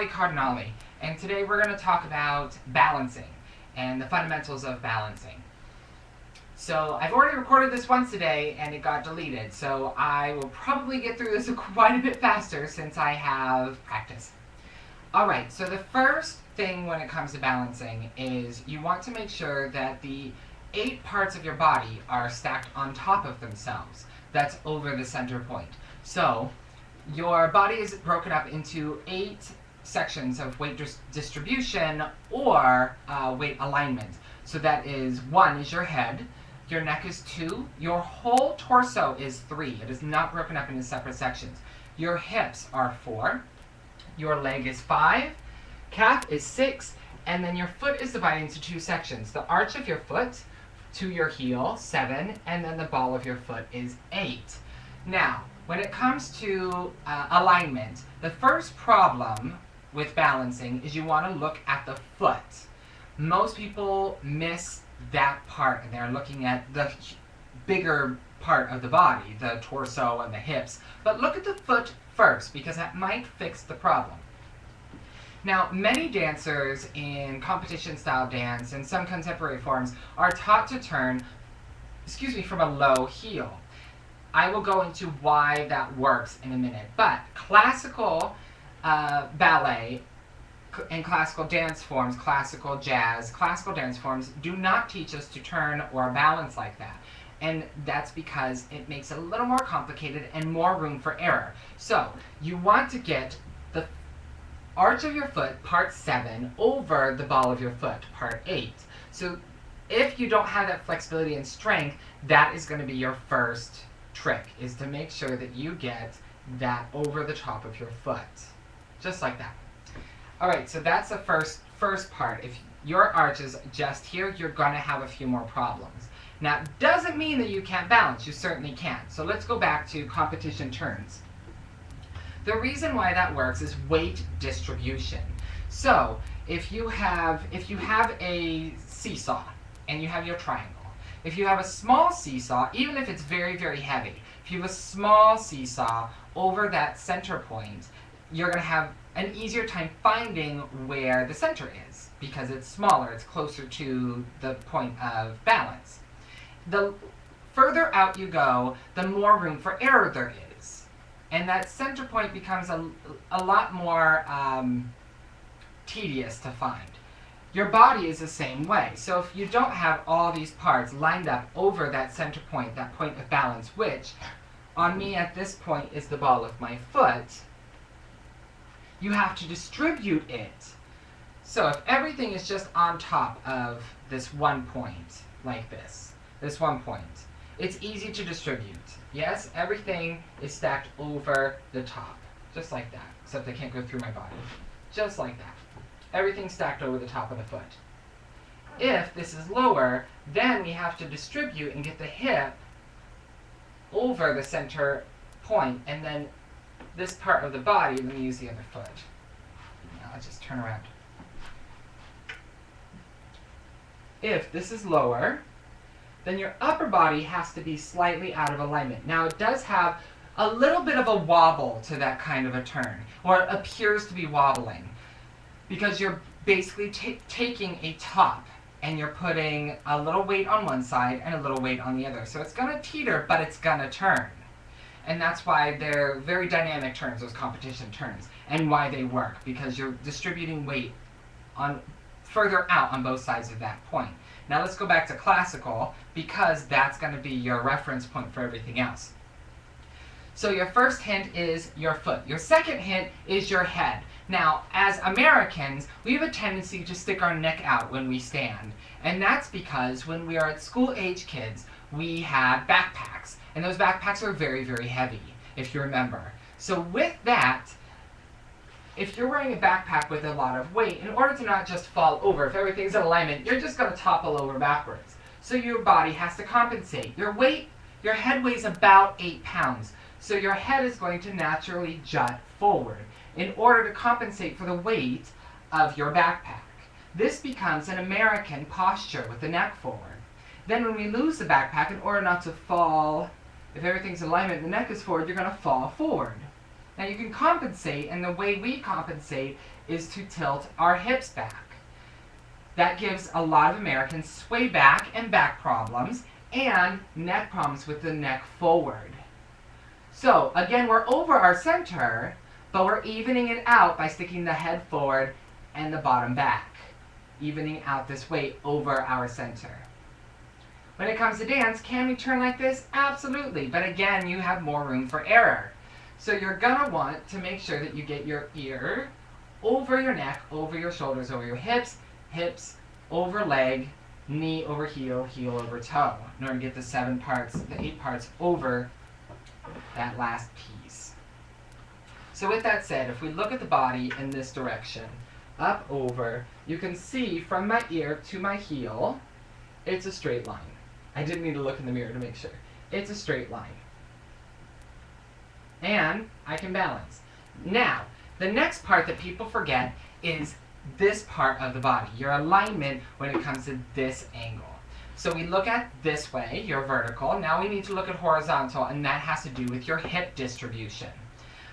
Cardinalli, and today we're going to talk about balancing and the fundamentals of balancing. So I've already recorded this once today and it got deleted, so I will probably get through this quite a bit faster since I have practice. Alright, so the first thing when it comes to balancing is you want to make sure that the 8 parts of your body are stacked on top of themselves. That's over the center point. So your body is broken up into 8 sections of weight distribution or weight alignment. So that is 1 is your head, your neck is 2, your whole torso is 3. It is not broken up into separate sections. Your hips are 4, your leg is 5, calf is 6, and then your foot is divided into 2 sections. The arch of your foot to your heel, 7, and then the ball of your foot is 8. Now, when it comes to alignment, the first problem with balancing is you want to look at the foot. Most people miss that part and they're looking at the bigger part of the body, the torso and the hips. But look at the foot first because that might fix the problem. Now, many dancers in competition-style dance and some contemporary forms are taught to turn, from a low heel. I will go into why that works in a minute. But classical ballet and classical dance forms, classical jazz, classical dance forms do not teach us to turn or balance like that. And that's because it makes it a little more complicated and more room for error. So you want to get the arch of your foot, part 7, over the ball of your foot, part 8. So if you don't have that flexibility and strength, that is going to be your first trick, is to make sure that you get that over the top of your foot. Just like that. Alright, so that's the first part. If your arch is just here, you're going to have a few more problems. Now, it doesn't mean that you can't balance. You certainly can. So let's go back to competition turns. The reason why that works is weight distribution. So, if you have a seesaw and you have your triangle, if you have a small seesaw, even if it's very, very heavy, if you have a small seesaw over that center point, you're going to have an easier time finding where the center is because it's smaller, it's closer to the point of balance. The further out you go, the more room for error there is. And that center point becomes a lot more tedious to find. Your body is the same way. So if you don't have all these parts lined up over that center point, that point of balance, which on me at this point is the ball of my foot, you have to distribute it. So if everything is just on top of this one point, like this one point, it's easy to distribute. Yes, everything is stacked over the top, just like that, except I can't go through my body. Just like that. Everything's stacked over the top of the foot. If this is lower, then we have to distribute and get the hip over the center point, and then this part of the body, let me use the other foot. Now I'll just turn around. If this is lower, then your upper body has to be slightly out of alignment. Now it does have a little bit of a wobble to that kind of a turn, or it appears to be wobbling, because you're basically taking a top and you're putting a little weight on one side and a little weight on the other. So it's going to teeter, but it's going to turn. And that's why they're very dynamic turns, those competition turns, and why they work, because you're distributing weight on further out on both sides of that point. Now let's go back to classical, because that's going to be your reference point for everything else. So your first hint is your foot. Your second hint is your head. Now, as Americans, we have a tendency to stick our neck out when we stand. And that's because when we are at school-age kids, we had backpacks. And those backpacks are very, very heavy, if you remember. So with that, if you're wearing a backpack with a lot of weight, in order to not just fall over, if everything's in alignment, you're just going to topple over backwards. So your body has to compensate. Your head weighs about 8 pounds. So your head is going to naturally jut forward in order to compensate for the weight of your backpack. This becomes an American posture with the neck forward. Then when we lose the backpack, in order not to fall, if everything's in alignment and the neck is forward, you're going to fall forward. Now you can compensate, and the way we compensate is to tilt our hips back. That gives a lot of Americans sway back and back problems and neck problems with the neck forward. So again, we're over our center, but we're evening it out by sticking the head forward and the bottom back, evening out this weight over our center. When it comes to dance, can we turn like this? Absolutely, but again, you have more room for error. So you're gonna want to make sure that you get your ear over your neck, over your shoulders, over your hips, hips over leg, knee over heel, heel over toe, in order to get the 7 parts, the 8 parts over that last piece. So with that said, if we look at the body in this direction, up, over, you can see from my ear to my heel, it's a straight line. I didn't need to look in the mirror to make sure. It's a straight line. And I can balance. Now, the next part that people forget is this part of the body, your alignment when it comes to this angle. So we look at this way, your vertical. Now we need to look at horizontal, and that has to do with your hip distribution.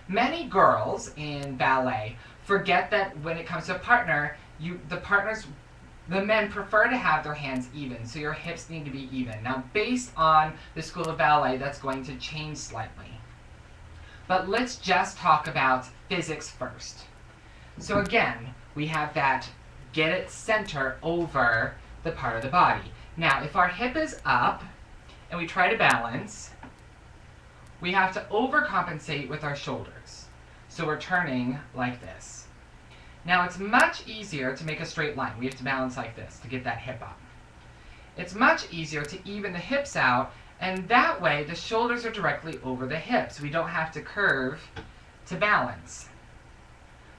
Many girls in ballet forget that when it comes to a partner, the men prefer to have their hands even, so your hips need to be even. Now, based on the School of Ballet, that's going to change slightly. But let's just talk about physics first. So again, we have that get it center over the part of the body. Now, if our hip is up and we try to balance, we have to overcompensate with our shoulders. So we're turning like this. Now, it's much easier to make a straight line. We have to balance like this to get that hip up. It's much easier to even the hips out, and that way the shoulders are directly over the hips. We don't have to curve to balance.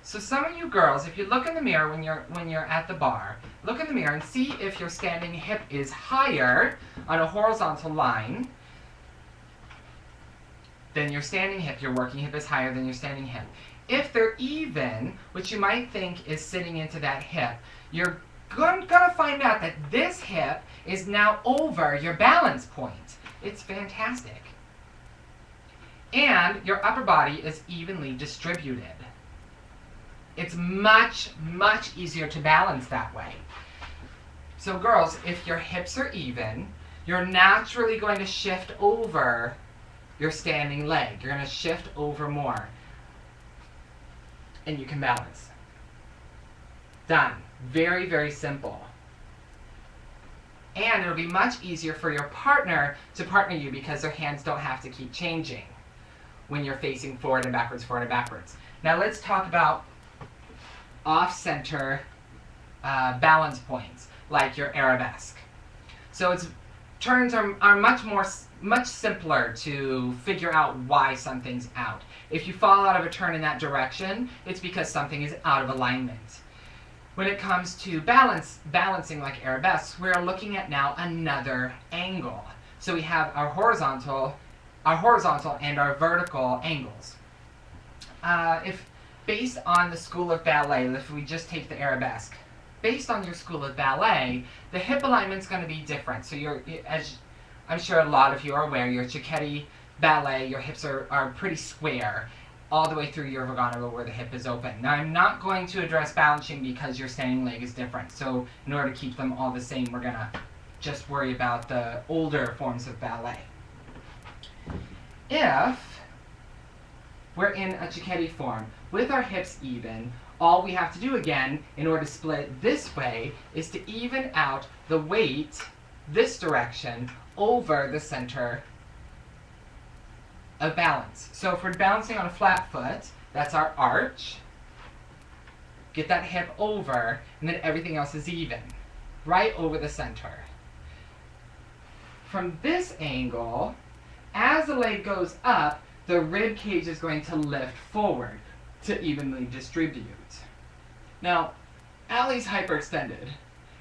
So some of you girls, if you look in the mirror when you're at the bar, look in the mirror and see if your standing hip is higher on a horizontal line than your standing hip. Your working hip is higher than your standing hip. If they're even, which you might think is sitting into that hip, you're gonna find out that this hip is now over your balance point. It's fantastic. And your upper body is evenly distributed. It's much, much easier to balance that way. So girls, if your hips are even, you're naturally going to shift over your standing leg. You're going to shift over more. And you can balance. Done. Very, very simple. And it'll be much easier for your partner to partner you because their hands don't have to keep changing when you're facing forward and backwards, forward and backwards. Now let's talk about off-center balance points, like your arabesque. So turns are much simpler to figure out why something's out. If you fall out of a turn in that direction, it's because something is out of alignment. When it comes to balancing like arabesques, we're looking at now another angle. So we have our horizontal and our vertical angles. Based on the School of Ballet, if we just take the arabesque, based on your School of Ballet, the hip alignment's going to be different. So as I'm sure a lot of you are aware, your Cicchetti ballet, your hips are pretty square all the way through your Vaganova where the hip is open. Now I'm not going to address balancing because your standing leg is different. So in order to keep them all the same, we're going to just worry about the older forms of ballet. If we're in a Cicchetti form, with our hips even, all we have to do again, in order to split this way, is to even out the weight this direction over the center of balance. So if we're balancing on a flat foot, that's our arch. Get that hip over, and then everything else is even, right over the center. From this angle, as the leg goes up, the rib cage is going to lift forward to evenly distribute. Now, Allie's hyperextended,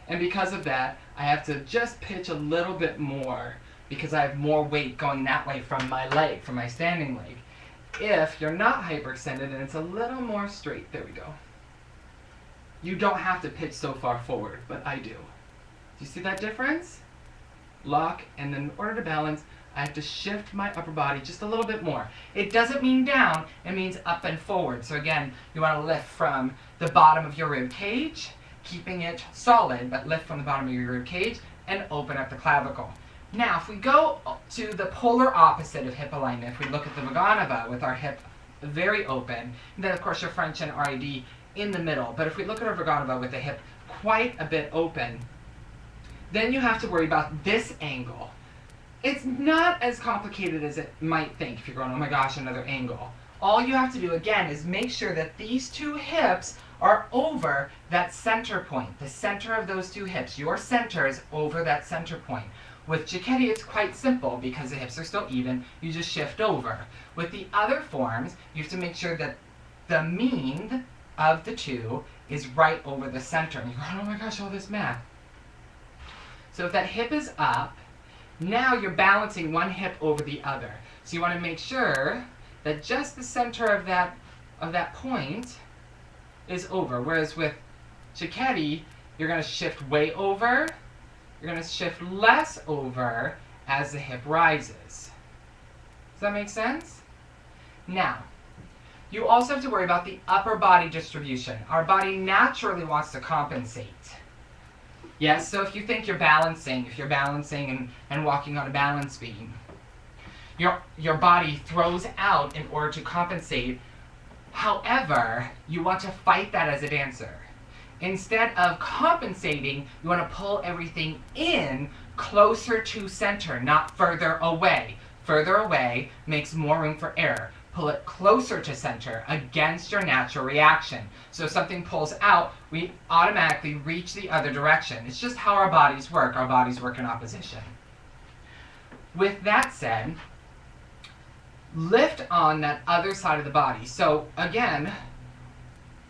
and because of that, I have to just pitch a little bit more because I have more weight going that way from my leg, from my standing leg. If you're not hyperextended and it's a little more straight, there we go. You don't have to pitch so far forward, but I do. Do you see that difference? Lock, and then in order to balance, I have to shift my upper body just a little bit more. It doesn't mean down, it means up and forward. So again, you want to lift from the bottom of your rib cage, keeping it solid, but lift from the bottom of your rib cage and open up the clavicle. Now, if we go to the polar opposite of hip alignment, if we look at the Vaganova with our hip very open, and then of course your French and RID in the middle. But if we look at our Vaganova with the hip quite a bit open, then you have to worry about this angle. It's not as complicated as it might think if you're going, oh my gosh, another angle. All you have to do, again, is make sure that these two hips are over that center point, the center of those two hips. Your center is over that center point. With Cicchetti, it's quite simple because the hips are still even. You just shift over. With the other forms, you have to make sure that the mean of the two is right over the center. And you're going, oh my gosh, all this math. So if that hip is up, now you're balancing one hip over the other. So you want to make sure that just the center of that point is over. Whereas with Cicchetti, you're going to shift way over. You're going to shift less over as the hip rises. Does that make sense? Now, you also have to worry about the upper body distribution. Our body naturally wants to compensate. Yes, so if you think you're balancing, and walking on a balance beam, your body throws out in order to compensate. However, you want to fight that as a dancer. Instead of compensating, you want to pull everything in closer to center, not further away. Further away makes more room for error. Pull it closer to center against your natural reaction. So if something pulls out, we automatically reach the other direction. It's just how our bodies work. Our bodies work in opposition. With that said, lift on that other side of the body. So again,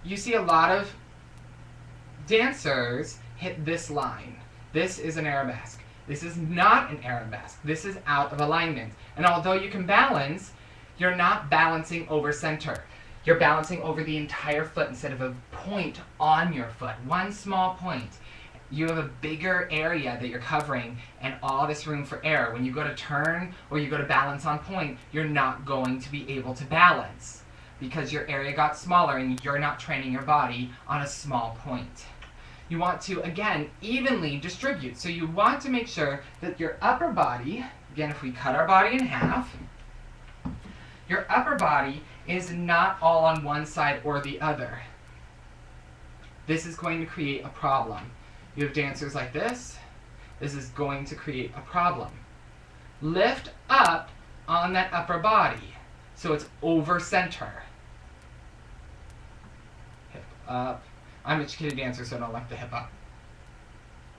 you see a lot of dancers hit this line. This is an arabesque. This is not an arabesque. This is out of alignment. And although you can balance, you're not balancing over center. You're balancing over the entire foot instead of a point on your foot. One small point. You have a bigger area that you're covering and all this room for error. When you go to turn or you go to balance on point, you're not going to be able to balance because your area got smaller and you're not training your body on a small point. You want to, again, evenly distribute. So you want to make sure that your upper body, again, if we cut our body in half, your upper body is not all on one side or the other. This is going to create a problem. You have dancers like this. This is going to create a problem. Lift up on that upper body so it's over center. Hip up. I'm a Cicchetti dancer, so I don't like the hip up.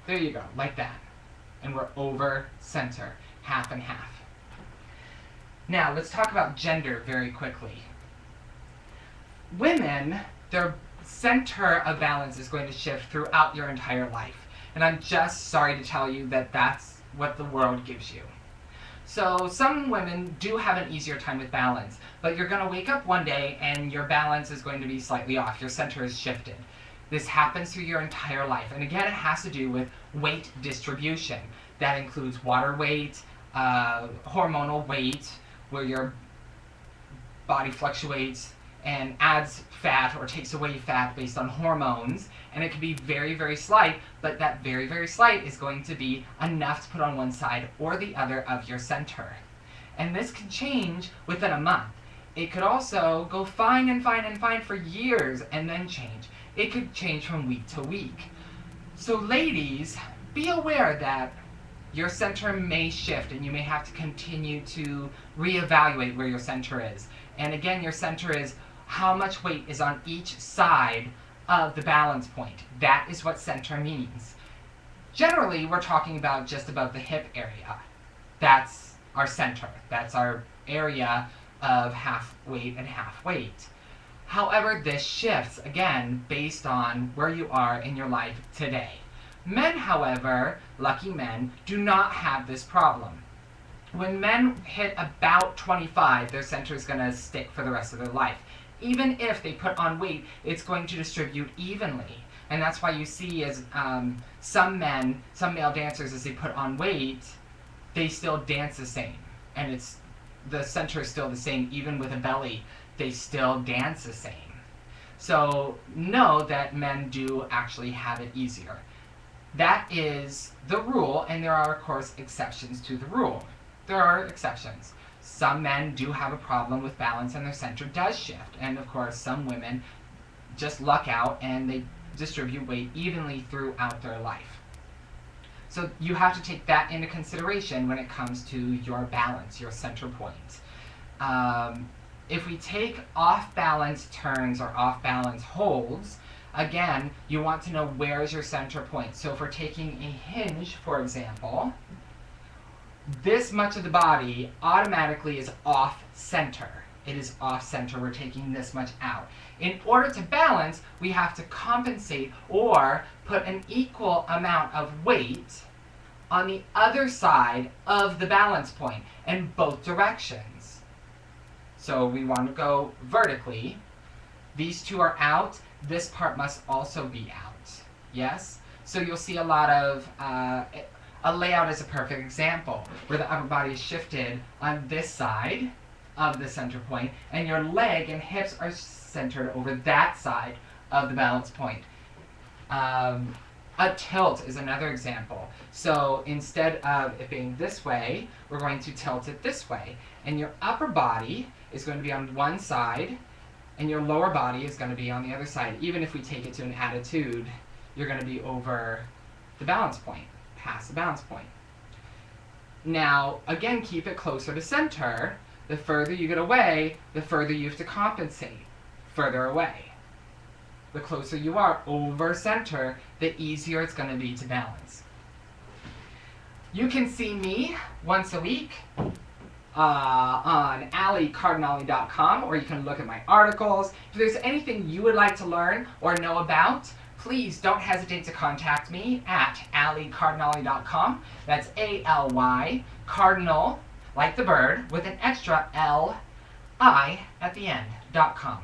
There you go, like that. And we're over center, half and half. Now, let's talk about gender very quickly. Women, their center of balance is going to shift throughout your entire life. And I'm just sorry to tell you that that's what the world gives you. So some women do have an easier time with balance, but you're going to wake up one day and your balance is going to be slightly off. Your center is shifted. This happens through your entire life. And again, it has to do with weight distribution. That includes water weight, hormonal weight, where your body fluctuates and adds fat or takes away fat based on hormones. And it can be very, very slight, but that very, very slight is going to be enough to put on one side or the other of your center. And this can change within a month. It could also go fine and fine and fine for years and then change. It could change from week to week. So ladies, be aware that your center may shift and you may have to continue to reevaluate where your center is. And again, your center is how much weight is on each side of the balance point. That is what center means. Generally, we're talking about just above the hip area. That's our center. That's our area of half weight and half weight. However, this shifts, again, based on where you are in your life today. Men, however, lucky men, do not have this problem. When men hit about 25, their center is going to stick for the rest of their life. Even if they put on weight, it's going to distribute evenly. And that's why you see as some male dancers, as they put on weight, they still dance the same. and the center is still the same, even with a belly, they still dance the same. So know that men do actually have it easier. That is the rule, and there are, of course, exceptions to the rule. There are exceptions. Some men do have a problem with balance and their center does shift. And of course, some women just luck out and they distribute weight evenly throughout their life. So you have to take that into consideration when it comes to your balance, your center point. If we take off-balance turns or off-balance holds, again, you want to know where is your center point. So if we're taking a hinge, for example, this much of the body automatically is off-center. It is off-center. We're taking this much out. In order to balance, we have to compensate or put an equal amount of weight on the other side of the balance point in both directions. So we want to go vertically. These two are out. This part must also be out. Yes? So you'll see a lot of a layout is a perfect example, where the upper body is shifted on this side of the center point, and your leg and hips are centered over that side of the balance point. A tilt is another example. So instead of it being this way, we're going to tilt it this way. And your upper body is going to be on one side, and your lower body is going to be on the other side. Even if we take it to an attitude, you're going to be over the balance point, past the balance point. Now, again, keep it closer to center. The further you get away, the further you have to compensate. Further away. The closer you are over center, the easier it's going to be to balance. You can see me once a week on Cardinalli.com, or you can look at my articles. If there's anything you would like to learn or know about, please don't hesitate to contact me at Cardinalli.com. That's A-L-Y, Cardinal, like the bird, with an extra L-I at the end, .com.